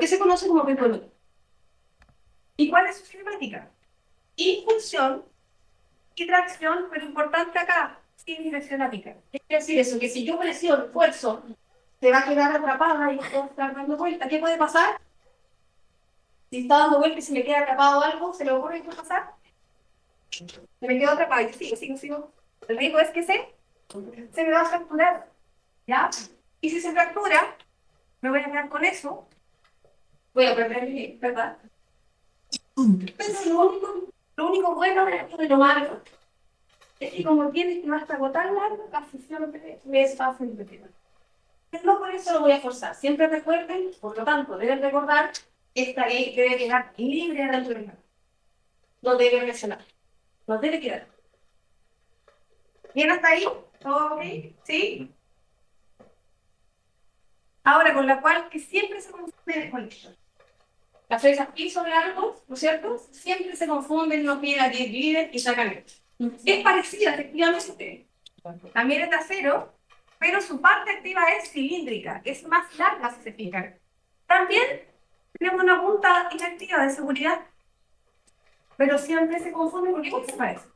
que se conoce como pepología. ¿Y cuál es su cinemática? Impulsión y tracción, pero importante acá, sin presión apical. ¿Qué quiere decir eso? Que si yo presiono, esfuerzo, se va a quedar atrapada y va a estar dando vuelta. ¿Qué puede pasar? Si está dando vuelta y se me queda atrapado algo, ¿se le ocurre qué puede pasar? Se me quedo atrapado y sigo. El riesgo es que se me va a fracturar, ¿ya? Y si se fractura, me voy a quedar con eso, voy a perder mi, ¿verdad? Pero lo único bueno de lo malo es que como tiene este vástago tan largo, la fusión me es fácil de tirar. Pero no por eso lo voy a forzar. Siempre recuerden, por lo tanto, deben recordar que esta ley debe quedar libre de autoridad. No debe presionar. No debe quedar. ¿Bien hasta ahí? ¿Todo ok? ¿Sí? Ahora, con la cual que siempre se confunde con esto. Las flechas piso largos, ¿no es cierto? Siempre se confunden, no piden a 10 líderes y sacan esto. Es parecida, efectivamente. También es de acero, pero su parte activa es cilíndrica, es más larga si se fijan. También tenemos una punta inactiva de seguridad, pero siempre se confunde porque ¿cómo se parece?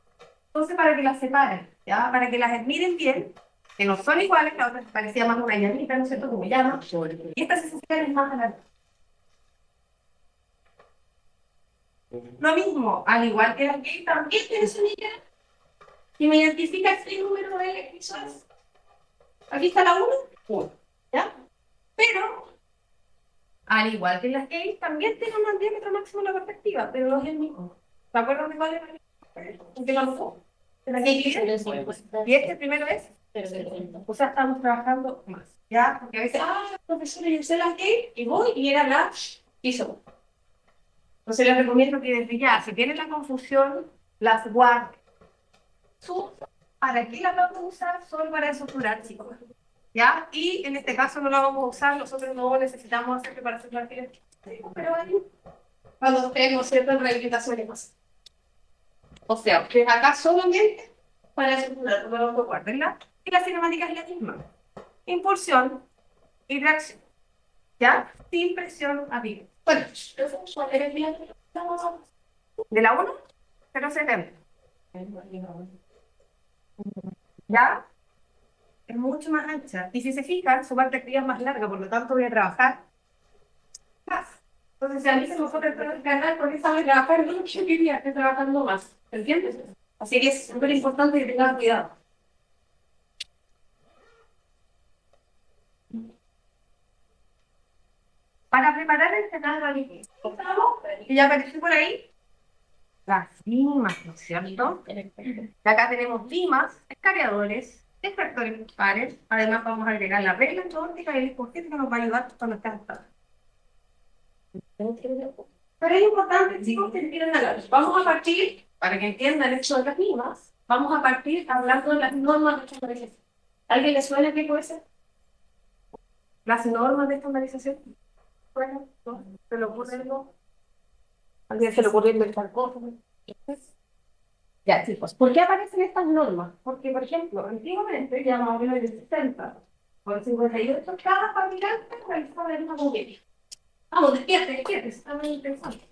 Entonces, para que las separen, ¿ya? Para que las admiren bien, que no son iguales, la otra parecía más una llamita, ¿no es cierto? Como llama, y esta se es más larga. Lo mismo, al igual que las que también tiene su niña, y me identifica este número de electrones. Aquí está la 1, ¿ya? Pero, al igual que las gays, también tienen un diámetro máximo en la perspectiva, pero no es el mismo. ¿Te acuerdas de cuál es el que lo anotó? ¿De la gay? Y este primero es, o sea, estamos trabajando más, ¿ya? Porque a veces, profesora, yo sé las gay, y voy, y era la piso. Entonces les recomiendo que desde ya, si tienen la confusión, las guarden. ¿Para qué las vamos a usar? Solo para estructurar, chicos. ¿Ya? Y en este caso no la vamos a usar, nosotros no necesitamos hacer preparación de pero ahí, cuando tenemos ciertas rehabilitaciones más. O sea, que acá solamente para estructurar, no lo guardenla. Y la cinemática es la misma. Impulsión y reacción. ¿Ya? Sin presión arriba. Bueno, ¿cuál era el día de la 1? 0,70. ¿Ya? Es mucho más ancha. Y si se fijan, su parte activa es más larga, por lo tanto voy a trabajar más. Entonces, si a mí se me fue el canal, porque sabe trabajar mucho, yo quería estar trabajando más. ¿Entiendes? Así que es súper importante que tengan cuidado. Para preparar el canal de que ya apareció por ahí, las limas, ¿no es cierto? Y acá tenemos limas, escariadores, extractores pares. Además, vamos a agregar la regla óptica y el escogido que nos va a ayudar cuando estemos trabajando. Pero es importante, chicos, que entiendan algo. Vamos a partir, para que entiendan esto de las limas, vamos a partir hablando de las normas de estandarización. ¿Alguien le suena qué puede ser? Las normas de estandarización. Bueno, ¿no? ¿Se le ocurre algo? ¿Alguien se le ocurre inventar cosas? Ya, chicos, ¿por qué aparecen estas normas? Porque, por ejemplo, antiguamente, ya más o menos en el 60 o el 58, cada fabricante realizaba la misma convenio. Vamos, despierte, está muy interesante.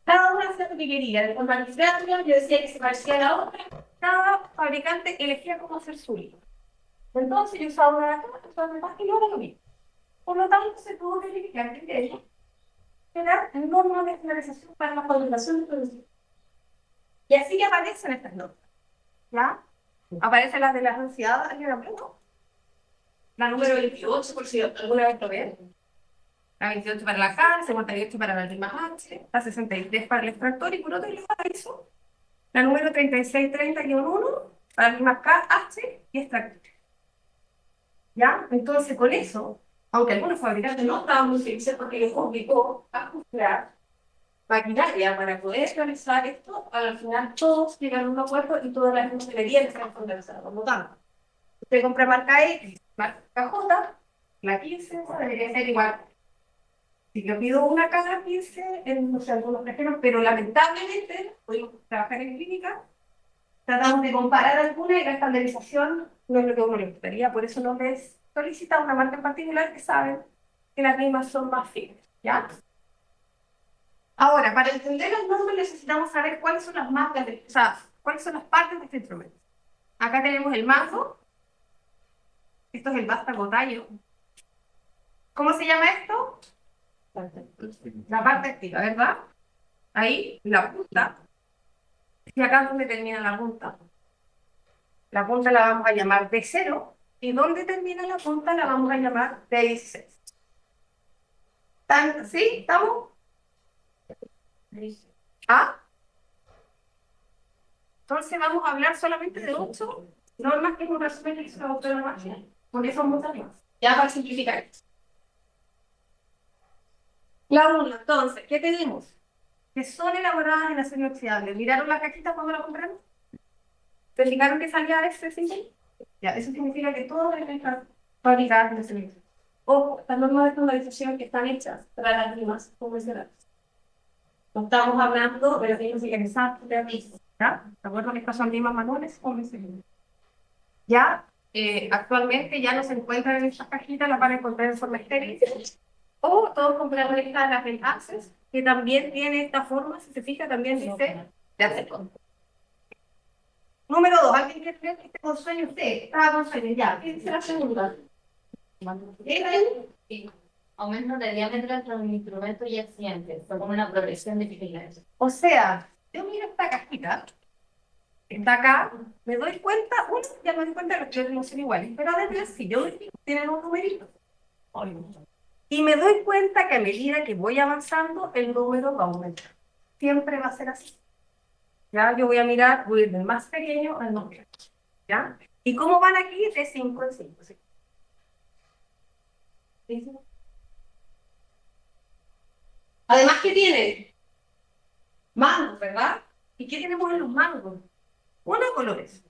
Cada una hacía lo que quería. De forma arbitraria, yo decía que se parecía a la otra. Cada fabricante elegía cómo hacer su libro. Entonces yo usaba una de acá, usaba una más y no era lo mismo. Por lo tanto, se tuvo que verificar criterios que eran normas de estandarización para la fabricación de productos. Y así que aparecen estas normas. ¿Ya? Aparecen las de las ansiedades, ¿alguien la preguntó? La número 28, por si alguna vez lo ven. La 28 para la K, 58 para la rima H, la 63 para el extractor y por otro lado eso, la número 3630-1 para la rima K, H y extractor. ¿Ya? Entonces con eso, aunque algunos fabricantes no estaban muy felices porque les complicó ajustar maquinaria para poder realizar esto, al final todos llegaron a un acuerdo y todas las mismas deberían estar estandarizadas. Por lo tanto, usted compra marca X, marca J, la 15 debería ser igual. Si yo pido una cada 15, en no sé, algunos prefieren, pero lamentablemente, podemos trabajar en clínica, tratamos de comparar alguna y la estandarización no es lo que a uno le gustaría, por eso no les solicita una marca en particular que saben que las limas son más finas, ¿ya? Ahora, para entender los números necesitamos saber cuáles son las marcas, o sea, cuáles son las partes de este instrumento. Acá tenemos el mango, esto es el vástago tallo. ¿Cómo se llama esto? La parte activa, ¿verdad? Ahí, la punta. Y acá es donde termina la punta. La punta la vamos a llamar D0. Y donde termina la punta la vamos a llamar D16. ¿Sí? ¿Estamos? ¿Ah? Entonces vamos a hablar solamente de 8 normas que es un resumen que hizo la autora Marcia. Porque son muchas más. Ya para simplificar. La 1, entonces, ¿qué tenemos? Que son elaboradas en acero inoxidable. ¿Miraron la cajita cuando la compramos? ¿Se fijaron que salía ese símbolo? Ya, eso significa que todas deben estar fabricadas en acero inoxidable. Ojo, estas normas de estandarización que están hechas para las limas convencionales. No estamos hablando de las limas organizadas de aviso. ¿Ya? ¿De acuerdo que estas son limas manuales convencionales? Ya, actualmente ya no se encuentran en estas cajitas, las van a encontrar en forma estéril. O todos compramos estas, las del Access, que también tiene esta forma, si se fija, también dice de acetón. Número 2, ¿alguien quiere ver que esté con sueño usted? Estaba con sueño, ya. ¿Qué dice la segunda? Sí. Aumento de diámetro entre un instrumento y el siguiente, con una progresión de dificultades. O sea, yo miro esta cajita, está acá, me doy cuenta, ya me doy cuenta que los colores no son iguales, pero además, si yo tienen un numerito. Y me doy cuenta que a medida que voy avanzando, el número va a aumentar. Siempre va a ser así. ¿Ya? Yo voy a mirar, voy a ir del más pequeño al más grande. ¿Ya? ¿Y cómo van aquí? De 5 en 5. ¿Sí? Además, ¿qué tiene? Mangos, ¿verdad? ¿Y qué tenemos en los mangos? Uno, colores.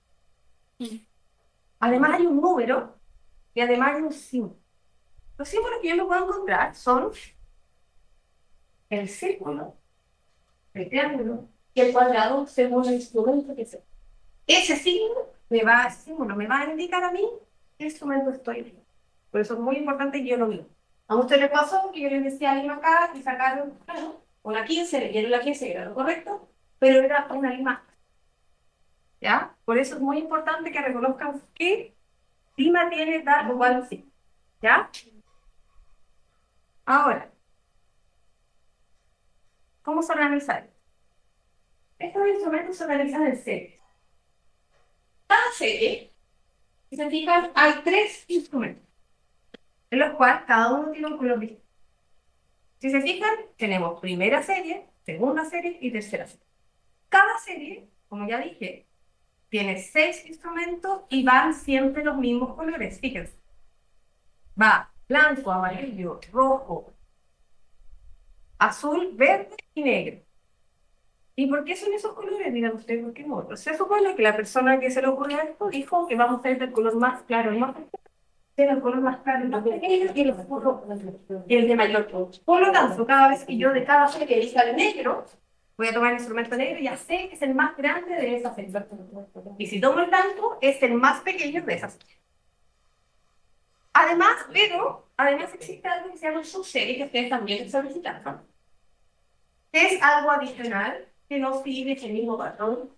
Además hay un número y además hay un símbolo. Los símbolos que yo me puedo encontrar son el círculo, el triángulo y el cuadrado según el instrumento que sea. Ese símbolo me va a indicar a mí qué instrumento estoy viendo. Por eso es muy importante que yo lo mire. A usted le pasó que yo les decía a alguien acá y sacaron una 15, le dieron la 15, era lo correcto, pero era una lima. ¿Ya? Por eso es muy importante que reconozcan qué lima tiene tal o cual sí. ¿Ya? Ahora, ¿cómo se organiza? Estos instrumentos se organizan en series. Cada serie, si se fijan, hay 3 instrumentos, en los cuales cada uno tiene un color distinto. Si se fijan, tenemos primera serie, segunda serie y tercera serie. Cada serie, como ya dije, tiene 6 instrumentos y van siempre los mismos colores. Fíjense. Va blanco, amarillo, rojo, azul, verde y negro. ¿Y por qué son esos colores? Dirán ustedes, ¿por qué no? Pues se supone que la persona que se le ocurrió esto dijo que vamos a ir del color más claro al más el color más claro el más pequeño y el oscuro el de mayor color. Por lo tanto, cada vez que yo de cada serie elija el negro, voy a tomar el instrumento negro y ya sé que es el más grande de esa serie. Y si tomo el blanco, es el más pequeño de esa serie. Además existe algo que se llama subserie, que ustedes también solicitaron. Es algo adicional que no sigue ese mismo patrón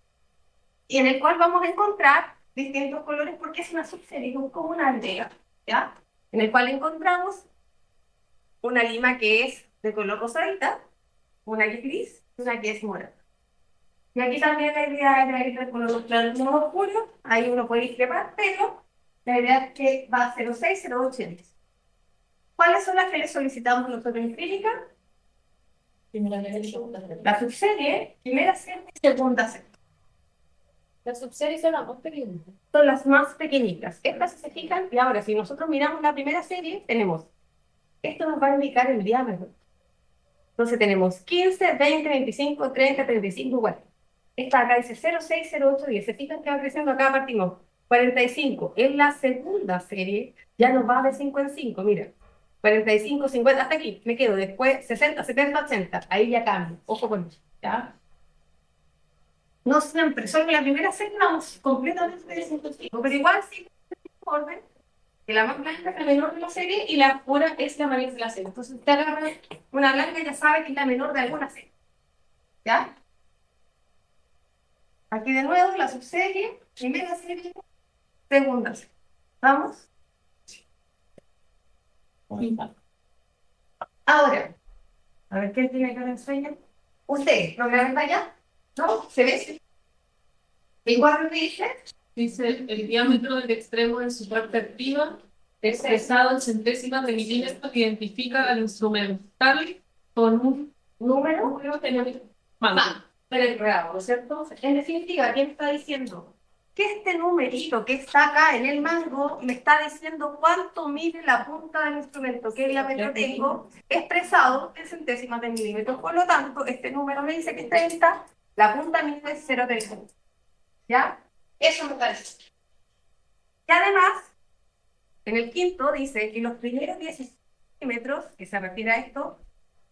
y en el cual vamos a encontrar distintos colores porque es una subserie, como una aldea, ¿ya? En el cual encontramos una lima que es de color rosadita, una que es gris y una que es morada. Y aquí también la idea es ir del color claro y oscuro, ahí uno puede discrepar, pero la idea es que va a 0,6, 0,8 y 10. ¿Cuáles son las que le solicitamos nosotros en clínica? La subserie, primera serie y segunda serie. Las subseries son las más pequeñas. Son las más pequeñitas. Estas se fijan, y ahora si nosotros miramos la primera serie, tenemos, esto nos va a indicar el diámetro. Entonces tenemos 15, 20, 25, 30, 35, 40. Esta acá dice 0,6, 0,8, 10. Se fijan que va creciendo, acá partimos 45. En la segunda serie ya nos va de 5 en 5, mira. 45, 50, hasta aquí, me quedo. Después 60, 70, 80. Ahí ya cambio. Ojo con eso, ¿ya? No siempre, solo en la primera serie vamos completamente de 105, pero igual sí, orden, que la más blanca es la menor de la serie y la oscura es la mayor de la serie. Entonces usted agarra una blanca y ya sabe que es la menor de alguna serie. ¿Ya? Aquí de nuevo la subserie, primera serie, segunda serie. ¿Vamos? Ahora, a ver quién tiene que enseñar. Usted, ¿no me ven para allá? ¿No? ¿Se ve? Igual dice. Dice el diámetro del extremo de su parte activa, expresado en centésimas de milímetros, identifica al instrumental con un Número número va para el grado, ¿no es cierto? En definitiva, ¿quién está diciendo? Que este numerito que está acá en el mango me está diciendo cuánto mide la punta del instrumento, qué diámetro tengo, expresado en centésimas de milímetros. Por lo tanto, este número me dice que 30, la punta mide 0,30. ¿Ya? Eso me parece. Y además, en el quinto dice que los primeros 10 centímetros, que se refiere a esto,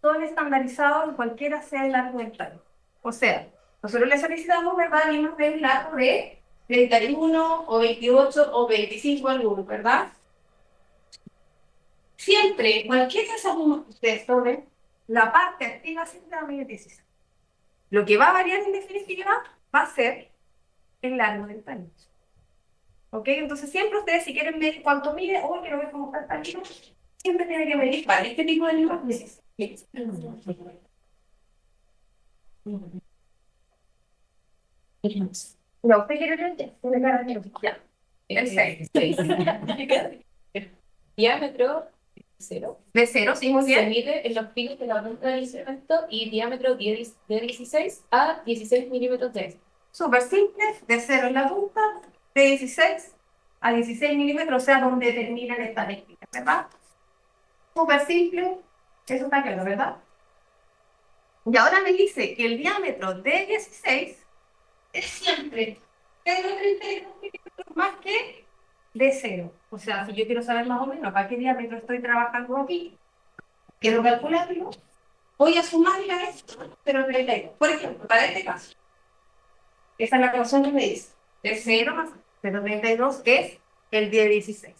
son estandarizados en cualquiera sea el largo del tallo. O sea, nosotros le solicitamos, ¿verdad? Libros de un largo de 31 o 28 o 25 algunos, ¿verdad? Siempre, cualquiera de esos números que ustedes tomen, la parte activa siempre va a medir 16. Lo que va a variar en definitiva va a ser el largo del tallo. ¿Ok? Entonces siempre ustedes si quieren medir cuánto mide, o quiero ver cómo está el tallo, siempre tienen que medir para este tipo de libros 16. No, usted quiere ver tiene cara de ya. El 6. Diámetro 0. De 0, sí, muy Se bien. mide en los picos de la punta del instrumento y diámetro de 16 a 16 milímetros de esto. Súper simple, de 0 en la punta, de 16 a 16 milímetros, o sea, donde terminan estas técnicas, ¿verdad? Súper simple, eso está claro, ¿verdad? Y ahora me dice que el diámetro de 16 es siempre 0,32 milímetros más que de 0. O sea, si yo quiero saber más o menos para qué diámetro estoy trabajando aquí, quiero calcularlo, voy a sumarle a esto 0,32. Por ejemplo, para este caso, esa es la ecuación que me dice, de 0 más 0,32 es el de 16.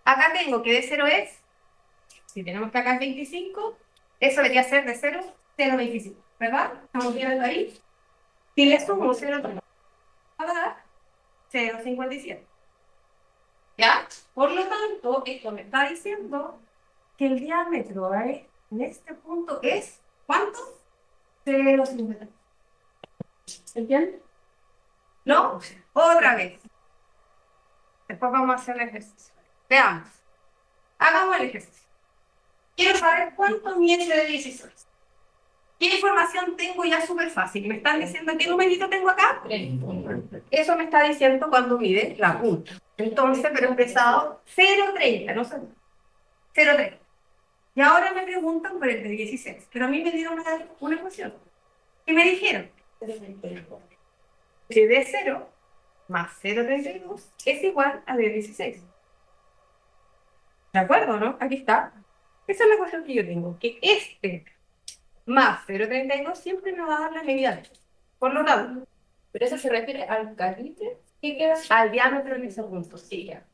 Acá tengo que de 0 es, si tenemos que acá es 25, eso debería ser de 0, 0,25, ¿verdad? ¿Estamos viendo ahí? Si le sumo 0,32, va a dar 0,57. ¿Ya? Por lo tanto, esto me está diciendo que el diámetro en este punto es, ¿cuánto? 0,50. ¿Entienden? ¿No? Otra vez. Después vamos a hacer el ejercicio. Veamos. Hagamos el ejercicio. Quiero saber cuánto mide de 16. ¿Qué información tengo ya súper fácil? ¿Me están diciendo qué numerito tengo acá? Eso me está diciendo cuándo mide la punta. Entonces, pero he empezado 0,30, no sé. 0,30. Y ahora me preguntan por el de 16. Pero a mí me dieron una ecuación. Y me dijeron que de 0 más 0,32 es igual a de 16. ¿De acuerdo, no? Aquí está. Esa es la ecuación que yo tengo. Que este más 0,32 siempre me va a dar la medida de esto. Por lo tanto, Pero eso se refiere al calibre que queda. al diámetro en ese punto, sí, ya.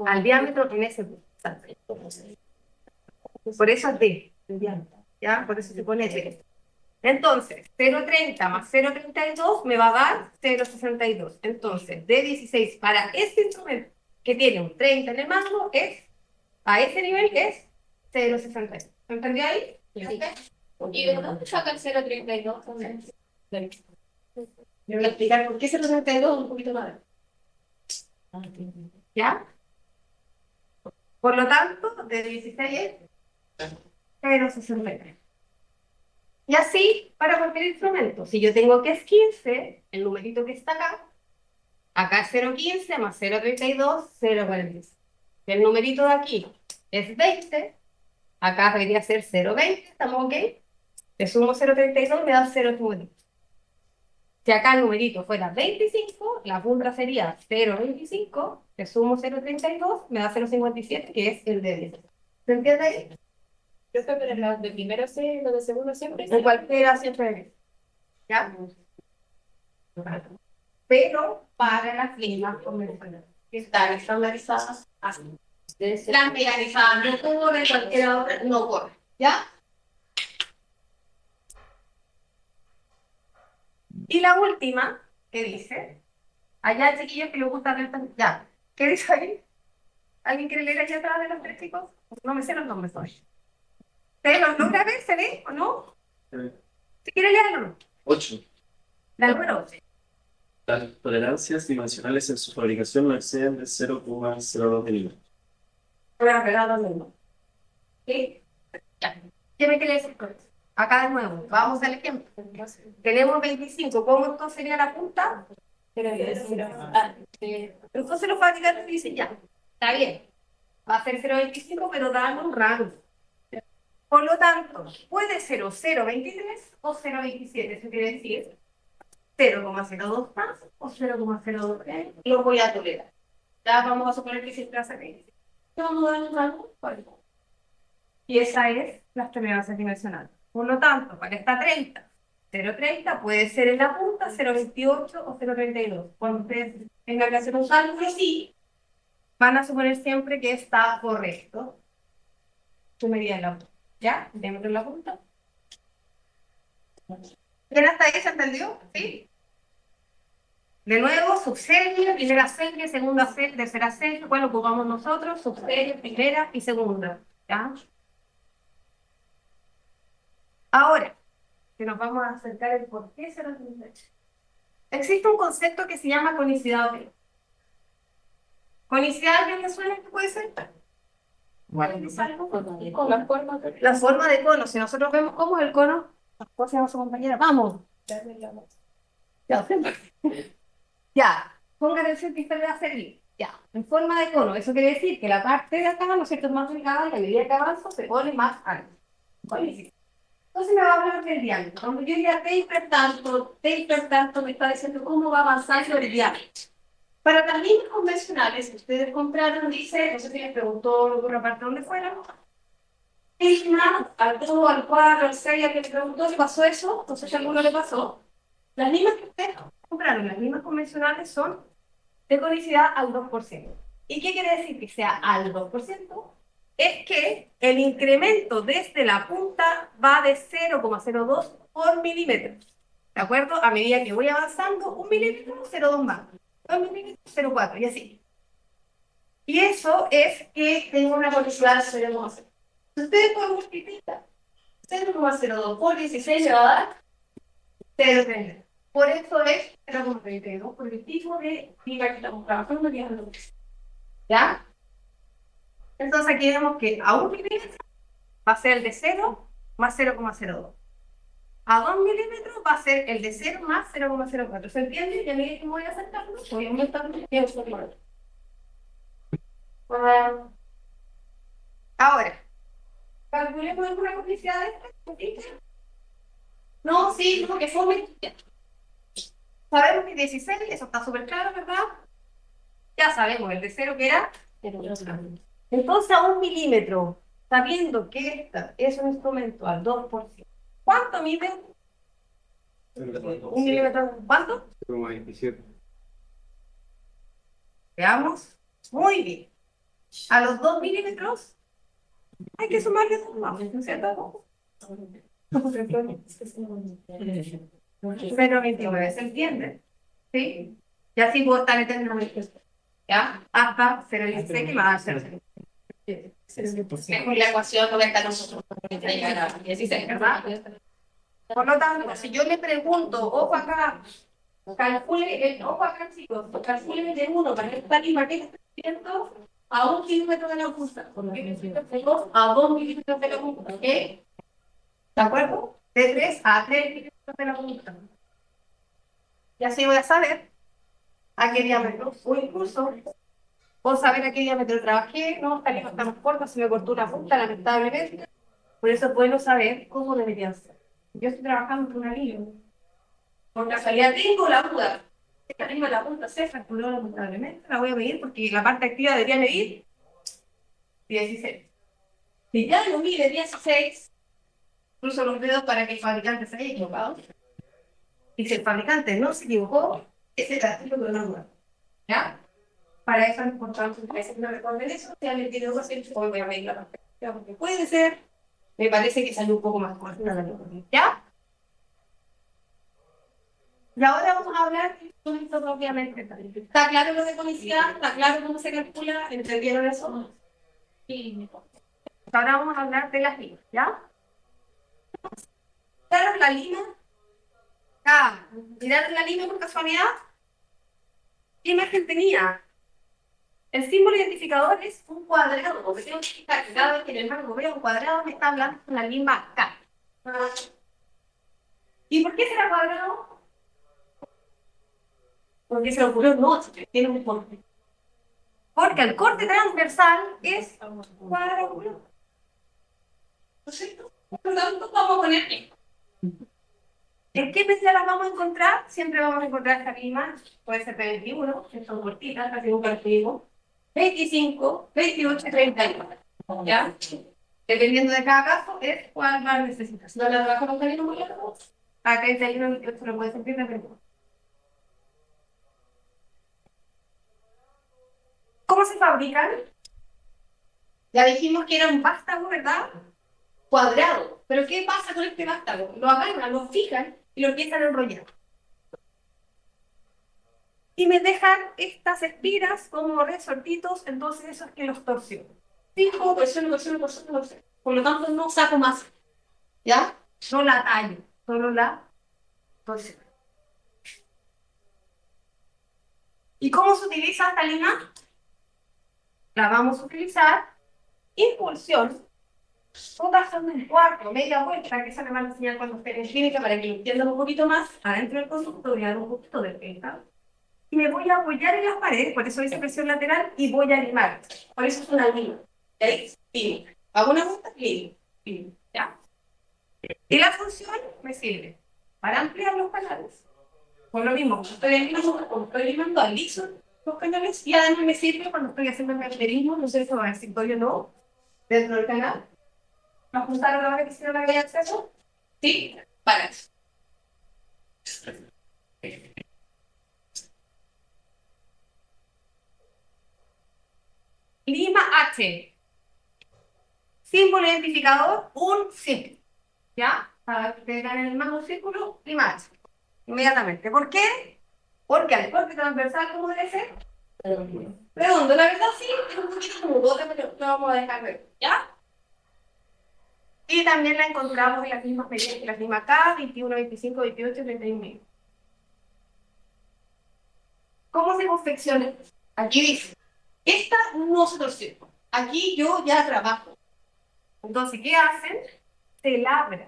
Al diámetro en ese punto. Por eso es D, el diámetro. ¿Ya? Por eso se pone D. Entonces, 0,30 más 0,32 me va a dar 0,62. Entonces, D16 para este instrumento que tiene un 30 en el mango es, a ese nivel es 0,62. ¿Me entendió ahí? Sí. ¿Y de dónde saca el 0,32 también? Le voy a explicar por qué 0,62 un poquito más. ¿Ya? Por lo tanto, de 16 es 0,63. Y así, para cualquier instrumento, si yo tengo que es 15, el numerito que está acá es 0,15 más 0,32, 0,46. El numerito de aquí es 20, acá debería ser 0,20, ¿estamos ok? Le sumo 0,32, me da 0,50. Si acá el numerito fuera 25, la punta sería 0,25, le sumo 0,32, me da 0,57, que es el de 10. ¿Se entiende ahí? Yo creo que los de primero sí, los de segundo siempre. En cualquiera siempre. ¿Ya? Pero para las limas convencionales. que están estandarizadas así. Las mecanizadas no corren, cualquier otra no corre, ¿ya? Y la última, ¿qué dice? Allá, chiquillos, que les gusta ver tan... Ya. ¿Qué dice ahí? ¿Alguien quiere leer allá atrás de los tres chicos? No me sé los nombres hoy. ¿Se los logra ver? ¿Se ve o no? Si quiere leerlo. 8. La número 8. Las tolerancias dimensionales en su fabricación no exceden de 0,02 milímetros. Voy a pegar los mismos. ¿Sí? Ya. ¿Qué me quiere decir con eso? Acá de nuevo, vamos al ejemplo. Tenemos 25. ¿Cómo entonces sería la punta? Entonces los fabricantes dicen ya, está bien. Va a ser 0,25, pero dan un rango. Por lo tanto, puede ser o 0,23 o 0,27. Eso quiere decir 0,02 más o 0,02 menos. Lo voy a tolerar. Ya vamos a suponer que siempre hace 20. Vamos a dar un rango. Y esa es las tolerancias dimensionales. Por lo tanto, para esta 30, 0,30 puede ser en la punta 0,28 o 0,32. Cuando ustedes tengan que hacer un cálculo así, van a suponer siempre que está correcto su medida en la punta. ¿Ya? Diámetro en la punta. ¿Bien hasta ahí se entendió? ¿Sí? De nuevo, subserie, primera serie, segunda serie, tercera serie. ¿Cuál ocupamos nosotros? Subserie, primera y segunda. ¿Ya? Ahora, que nos vamos a acercar el por qué se nos dice. Existe un concepto que se llama conicidad de. ¿Conicidad de qué suena? ¿Qué puede ser? La forma de cono. Si nosotros vemos cómo es el cono, ¿cómo se llama su compañera? ¡Vamos! Ya, ya. Ponga atención que usted le va a servir. Ya, en forma de cono. Eso quiere decir que la parte de acá, ¿no es cierto?, es más delgada y a medida que avanzo se pone más alto. Entonces me va a hablar del diámetro. Cuando yo diga taper tanto, me está diciendo cómo va avanzando el diámetro. Para las líneas convencionales que ustedes compraron, dice, no sé si les preguntó por una parte dónde fueran, al 2, al 4, al 6, al que le preguntó, ¿le pasó eso? Entonces si a alguno le pasó. Las líneas que ustedes compraron, las líneas convencionales son de conicidad al 2%. ¿Y qué quiere decir que sea al 2%? Es que el incremento desde la punta va de 0,02 por milímetro. ¿De acuerdo? A medida que voy avanzando, 1 milímetro, 0,2 más. 2 milímetros, 0,4 y así. Y eso es que tengo una conicidad de 0,0. Si ustedes pueden multiplicar 0,02 por 16 le va a dar 0,30. Por eso es 0,32 por el tipo de liga que estamos trabajando. ¿Ya? Entonces aquí vemos que a 1 milímetro va a ser el de 0 más 0,02. A 2 milímetros va a ser el de 0 más 0,04. ¿Se entiende? Y a medida que me voy acercando, voy aumentando y aumentando. Ahora, calculemos alguna complicidad de esta. No, sí, no, que fue muy... Sabemos que 16, eso está súper claro, ¿verdad? Ya sabemos, el de 0 que era. Entonces a 1 milímetro, sabiendo que esta es un instrumento al 2%, ¿cuánto mide? 1 milímetro, ¿cuánto? 0,27. Veamos. Muy bien. A los 2 milímetros hay que sumarle 2 más, ¿no es cierto? 0,29, ¿se entiende? ¿Sí? Y así puedo estar eternamente. ¿Ya? Hasta 0,16 que me va a dar 0,16. Mejor la ecuación no va a estar nosotros. 16, ¿verdad? Por lo tanto, si yo le pregunto, ojo acá, calcule el, ojo acá, chicos, calcule de 1 para esta lima que está haciendo a 1 kilómetro de la punta. A 2 milímetros de la punta. ¿Ok? ¿De acuerdo? De 3 a 3 milímetros de la punta. Y así voy a saber a qué diámetro, o incluso puedo saber a qué diámetro trabajé. No, esta lima está más corta, se me cortó una punta, lamentablemente. Por eso es bueno saber cómo debería ser. Yo estoy trabajando con una línea. Por casualidad tengo la duda. Esta línea la punta se fracturó lamentablemente. La voy a medir porque la parte activa debería medir 16. Si ya no mide 16, cruzo los dedos para que el fabricante se haya equivocado. Y si el fabricante no se equivocó, ese es el artículo de la duda. ¿Ya? Para eso es importante que no recuerden eso. Si alguien tiene algo así, voy a medir la perspectiva, porque puede ser. Me parece que salió un poco más corta. ¿Ya? Y ahora vamos a hablar de instrumento propiamente tal. ¿Está claro lo de conicidad? ¿Está claro cómo se calcula? ¿Entendieron eso? Sí. Ahora vamos a hablar de las limas, ¿ya? ¿Tiraron la lima? Ah, ¿tiraron la lima por casualidad? ¿Qué imagen tenía? El símbolo identificador es un cuadrado, porque tengo que explicar que cada vez que en el marco veo un cuadrado me está hablando de una lima K. ¿Y por qué será cuadrado? Porque se le ocurrió no, tiene un corte. Porque el corte transversal es cuadrangular. ¿No es cierto? Por lo tanto, vamos a poner esto. ¿En qué especie las vamos a encontrar? Siempre vamos a encontrar esta lima, puede ser de 21, que son cortitas, así nunca las digo. 25, 28 y 31. ¿Ya? Dependiendo de cada caso, es cuál va a necesitar. Si no la trabajo con cariño muy largo, a 31, 28 lo puede sentir dependiendo. ¿Cómo se fabrican? Ya dijimos que era un vástago, ¿verdad? Cuadrado. Pero ¿qué pasa con este vástago? Lo agarran, lo fijan y lo empiezan a enrollar. Y me dejan estas espiras como resortitos, entonces eso es que los torsiono. Fijo, torsiono. Por lo tanto, no saco más. ¿Ya? No la tallo, solo la torsiono. ¿Y cómo se utiliza esta lima? La vamos a utilizar impulsión, rotando un cuarto, media vuelta, que esa me van a enseñar cuando estén en clínica para que lo entiendan un poquito más. Adentro del conducto voy a dar un poquito de pega. Y me voy a apoyar en las paredes, por eso hice presión lateral, y voy a limar. Por eso es una lima. ¿Veis? Lima. Hago una vuelta, lima. ¿Ya? Y la función me sirve para ampliar los canales. Por lo mismo, cuando estoy limando, aliso los canales, y además me sirve cuando estoy haciendo el galderismo, no sé si va a ver si estoy o no, dentro del canal. ¿Nos juntaron la hora que hicieron la de acceso? Sí, para eso. Lima H. Símbolo identificador, un círculo. ¿Ya? Para que ustedes ganen el mismo círculo, lima H. Inmediatamente. ¿Por qué? Porque al corte transversal, ¿cómo debe ser? Redondo. La verdad sí, es un poquito nudo, pero lo vamos a dejar ver. ¿Ya? Y también la encontramos en las mismas medidas que las mismas K, 21, 25, 28, 31. ¿Cómo se confecciona? Aquí dice, esta no se torsiona. Aquí yo ya trabajo. Entonces, ¿qué hacen? Se labra.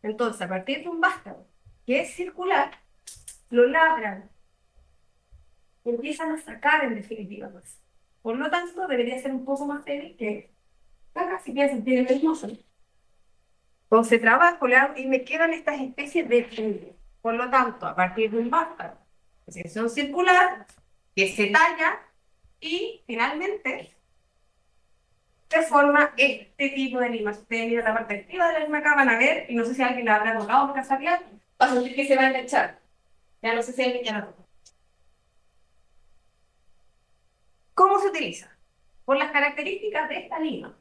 Entonces, a partir de un vástago que es circular, lo labran. Empiezan a sacar en definitiva más. Por lo tanto, debería ser un poco más débil que acá, si piensan, tiene hermoso. Entonces, trabajo y me quedan estas especies de fibras. Por lo tanto, a partir de un vástago, de sección circular, que se talla y finalmente se forma este tipo de lima. Si ustedes miran la parte activa de la lima acá, van a ver, y no sé si alguien la habrá notado por casualidad, va a sentir que se va a enganchar. Ya no sé si alguien ya la notó. ¿Cómo se utiliza? Por las características de esta lima.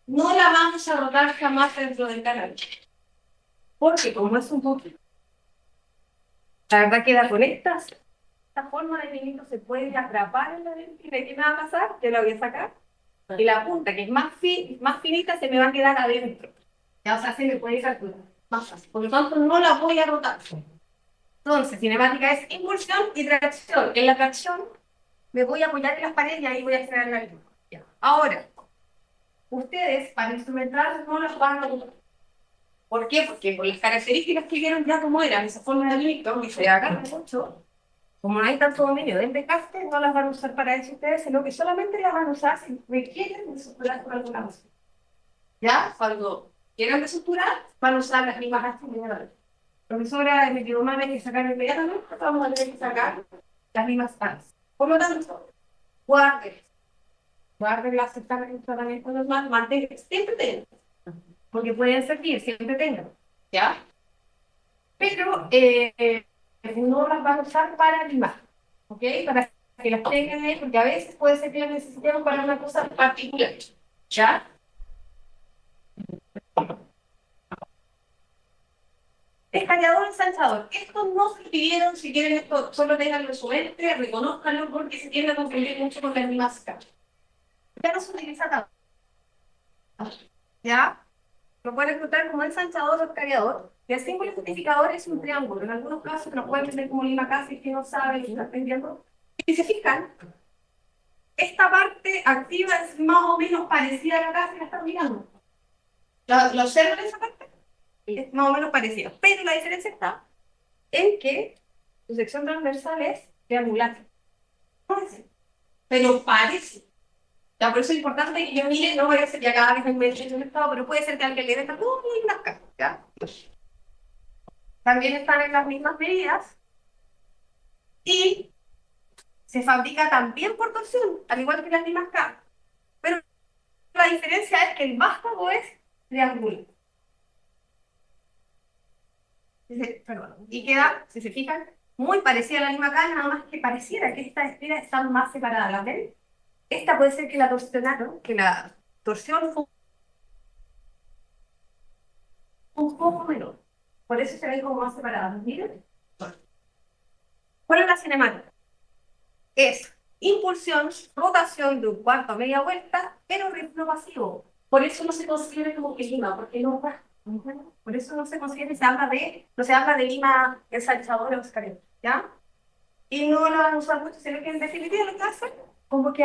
No la vamos a rotar jamás dentro del canal. Porque como es un poquito, la verdad queda con esta forma de limito se puede atrapar en la dentina. ¿Qué me va a pasar? Yo la voy a sacar. Y la punta, que es más finita, se me va a quedar adentro. Ya, o sea, se me puede calcular más fácil. Por lo tanto, no la voy a rotar. Entonces, cinemática es impulsión y tracción. En la tracción me voy a apoyar en las paredes y ahí voy a generar la lima. Ya. Ahora, ustedes para instrumentar no las van a rotar. ¿Por qué? Porque por las características que vieron ya como eran, esa forma de limito, y se agarra mucho, como no hay tanto dominio del desgaste, no las van a usar para eso ustedes, sino que solamente las van a usar si requieren de suturar por alguna razón. ¿Ya? Cuando quieran reestructurar, van a usar las mismas gastas individuales. Profesora, me quedó mal, hay que sacar inmediatamente, vamos a tener que sacar las mismas gastas. Por lo tanto, guarden las aceptar en tratamiento normal, mantengan, siempre tengan, porque pueden servir, siempre tengan. ¿Ya? Pero no las van a usar para limar, ¿ok? Para que las tengan ahí, porque a veces puede ser que las necesitemos para una cosa particular. ¿Ya? Escaneador, ensanchador. Estos no se pidieron, si quieren esto, solo tenganlo en su mente, reconozcanlo porque se tiende a confundir mucho con la animasca. Ya no se utiliza tanto. ¿Ya? Lo pueden encontrar como ensanchador o escaneador. Y el símbolo identificador es un triángulo. En algunos casos lo pueden vender como lima casa y que no saben y están vendiendo. Y si se fijan, esta parte activa es más o menos parecida a la casa que la están mirando. ¿Lo observan esa parte? Es más o menos parecida. Pero la diferencia está en que su sección transversal es triangular. No es, pero parece. Ya, por eso es importante que yo mire, no voy a ser ya cada vez en un estado, pero puede ser que alguien le dé unas casas, ¿ya? También están en las mismas medidas y se fabrica también por torsión, al igual que las mismas cajas. Pero la diferencia es que el vástago es triangular. Perdón. Y queda, si se fijan, muy parecida a la lima acá, nada más que pareciera que estas espiras están más separadas. ¿La ven? Esta puede ser que la torsionaron, que la torsión fue un poco menor. Por eso se ven como más separadas. ¿Miren? ¿Cuál es la cinemática? Es impulsión, rotación de un cuarto a media vuelta, pero ritmo pasivo. Por eso no se considera como que lima, porque no va. Por eso no se considera, no se habla de lima ensanchadora o escalera, ¿ya? Y no lo van a usar mucho, sino que en definitiva lo que hacen, como que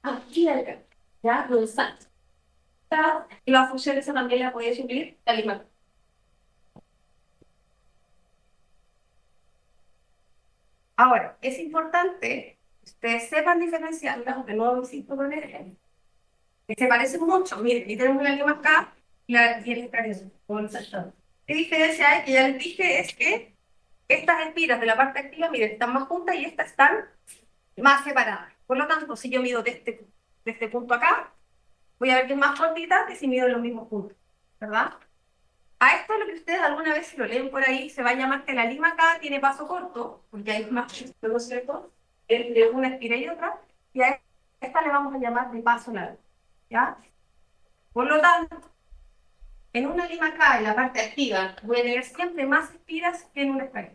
aquí acá, ¿ya? Lo ensancha. Y las funciones también las puede suplir la lima. Ahora, es importante que ustedes sepan diferenciarlas, de nuevo insisto con el ejemplo, que se parecen mucho. Miren, aquí tenemos la lima acá y el escalero, o el saltador. ¿Qué diferencia hay? Que ya les dije es que estas espiras de la parte activa, miren, están más juntas y estas están más separadas. Por lo tanto, si yo mido de este punto acá, voy a ver que es más cortita que si mido en los mismos puntos, ¿verdad? A esto lo que ustedes alguna vez si lo leen por ahí, se va a llamar que la lima acá tiene paso corto, porque hay más, ¿no es cierto?, entre una espira y otra, y a esta le vamos a llamar de paso largo, ¿ya? Por lo tanto, en una lima acá, en la parte activa, voy a tener siempre más espiras que en una escalera.